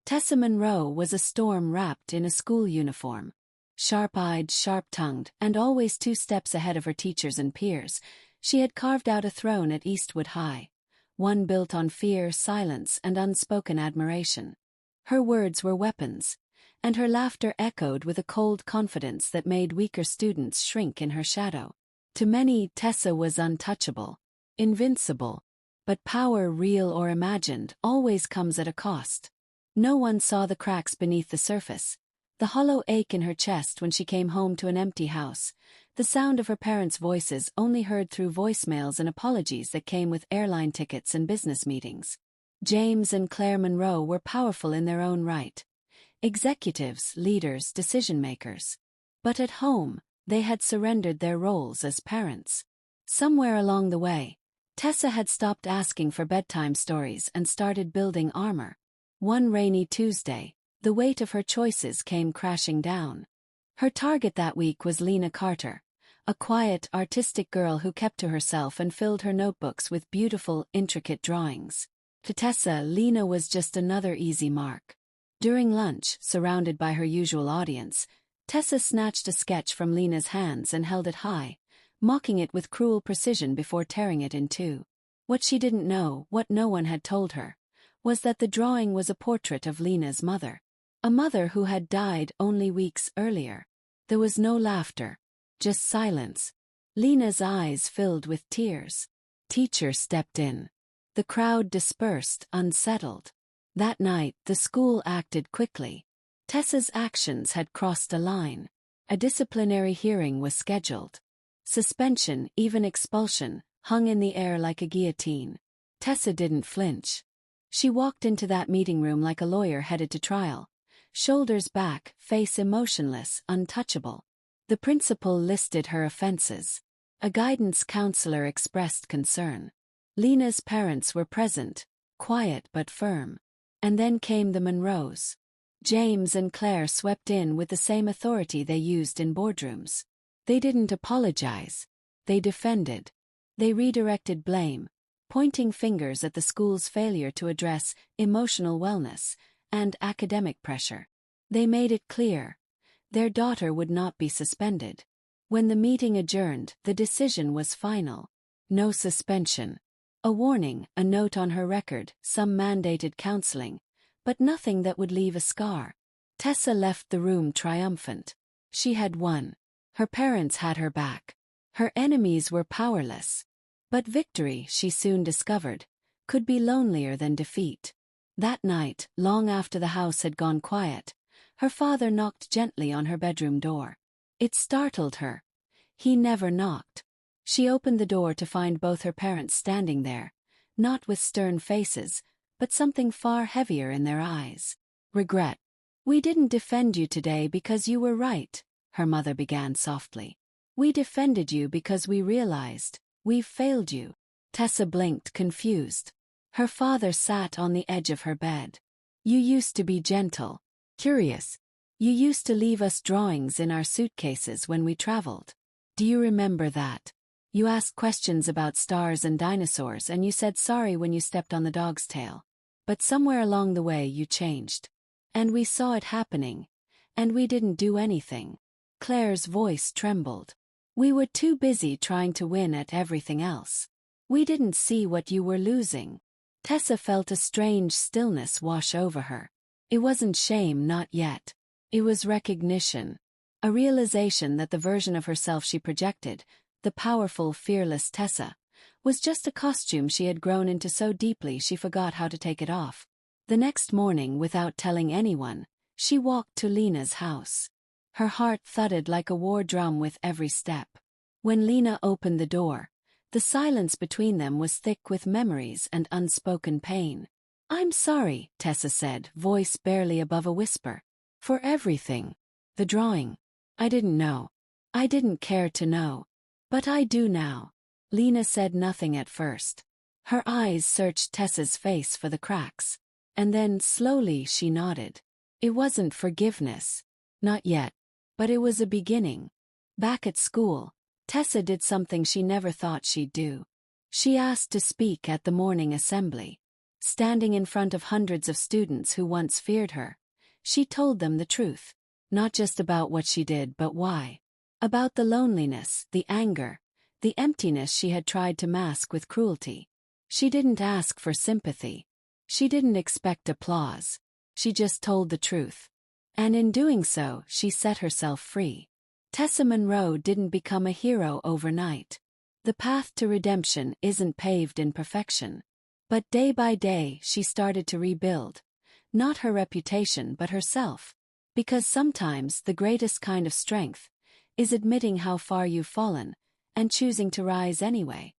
Tessa Monroe was a storm wrapped in a school uniform. Sharp-eyed, sharp-tongued, and always 2 steps ahead of her teachers and peers, she had carved out a throne at Eastwood High, one built on fear, silence, and unspoken admiration. Her words were weapons, and her laughter echoed with a cold confidence that made weaker students shrink in her shadow. To many, Tessa was untouchable, invincible, but power, real or imagined, always comes at a cost. No one saw the cracks beneath the surface, the hollow ache in her chest when she came home to an empty house, the sound of her parents' voices only heard through voicemails and apologies that came with airline tickets and business meetings. James and Claire Monroe were powerful in their own right. Executives, leaders, decision-makers. But at home, they had surrendered their roles as parents. Somewhere along the way, Tessa had stopped asking for bedtime stories and started building armor. One rainy Tuesday, the weight of her choices came crashing down. Her target that week was Lena Carter, a quiet, artistic girl who kept to herself and filled her notebooks with beautiful, intricate drawings. To Tessa, Lena was just another easy mark. During lunch, surrounded by her usual audience, Tessa snatched a sketch from Lena's hands and held it high, mocking it with cruel precision before tearing it in two. What she didn't know, what no one had told her, was that the drawing was a portrait of Lena's mother. A mother who had died only weeks earlier. There was no laughter, just silence. Lena's eyes filled with tears. Teacher stepped in. The crowd dispersed, unsettled. That night, the school acted quickly. Tessa's actions had crossed a line. A disciplinary hearing was scheduled. Suspension, even expulsion, hung in the air like a guillotine. Tessa didn't flinch. She walked into that meeting room like a lawyer headed to trial. Shoulders back, face emotionless, untouchable. The principal listed her offenses. A guidance counselor expressed concern. Lena's parents were present, quiet but firm. And then came the Monroes. James and Claire swept in with the same authority they used in boardrooms. They didn't apologize. They defended. They redirected blame, pointing fingers at the school's failure to address emotional wellness and academic pressure. They made it clear. Their daughter would not be suspended. When the meeting adjourned, the decision was final. No suspension. A warning, a note on her record, some mandated counseling, but nothing that would leave a scar. Tessa left the room triumphant. She had won. Her parents had her back. Her enemies were powerless. But victory, she soon discovered, could be lonelier than defeat. That night, long after the house had gone quiet, her father knocked gently on her bedroom door. It startled her. He never knocked. She opened the door to find both her parents standing there, not with stern faces, but something far heavier in their eyes. Regret. "We didn't defend you today because you were right," her mother began softly. "We defended you because we realized we've failed you." Tessa blinked, confused. Her father sat on the edge of her bed. "You used to be gentle, curious. You used to leave us drawings in our suitcases when we traveled. Do you remember that? You asked questions about stars and dinosaurs and you said sorry when you stepped on the dog's tail. But somewhere along the way you changed. And we saw it happening. And we didn't do anything." Claire's voice trembled. "We were too busy trying to win at everything else. We didn't see what you were losing." Tessa felt a strange stillness wash over her. It wasn't shame, not yet. It was recognition. A realization that the version of herself she projected, the powerful, fearless Tessa, was just a costume she had grown into so deeply she forgot how to take it off. The next morning, without telling anyone, she walked to Lena's house. Her heart thudded like a war drum with every step. When Lena opened the door, the silence between them was thick with memories and unspoken pain. "I'm sorry," Tessa said, voice barely above a whisper. "For everything. The drawing. I didn't know. I didn't care to know. But I do now." Lena said nothing at first. Her eyes searched Tessa's face for the cracks. And then, slowly, she nodded. It wasn't forgiveness. Not yet. But it was a beginning. Back at school, Tessa did something she never thought she'd do. She asked to speak at the morning assembly. Standing in front of hundreds of students who once feared her, she told them the truth. Not just about what she did but why. About the loneliness, the anger, the emptiness she had tried to mask with cruelty. She didn't ask for sympathy. She didn't expect applause. She just told the truth. And in doing so, she set herself free. Tessa Monroe didn't become a hero overnight. The path to redemption isn't paved in perfection. But day by day she started to rebuild. Not her reputation but herself. Because sometimes the greatest kind of strength is admitting how far you've fallen and choosing to rise anyway.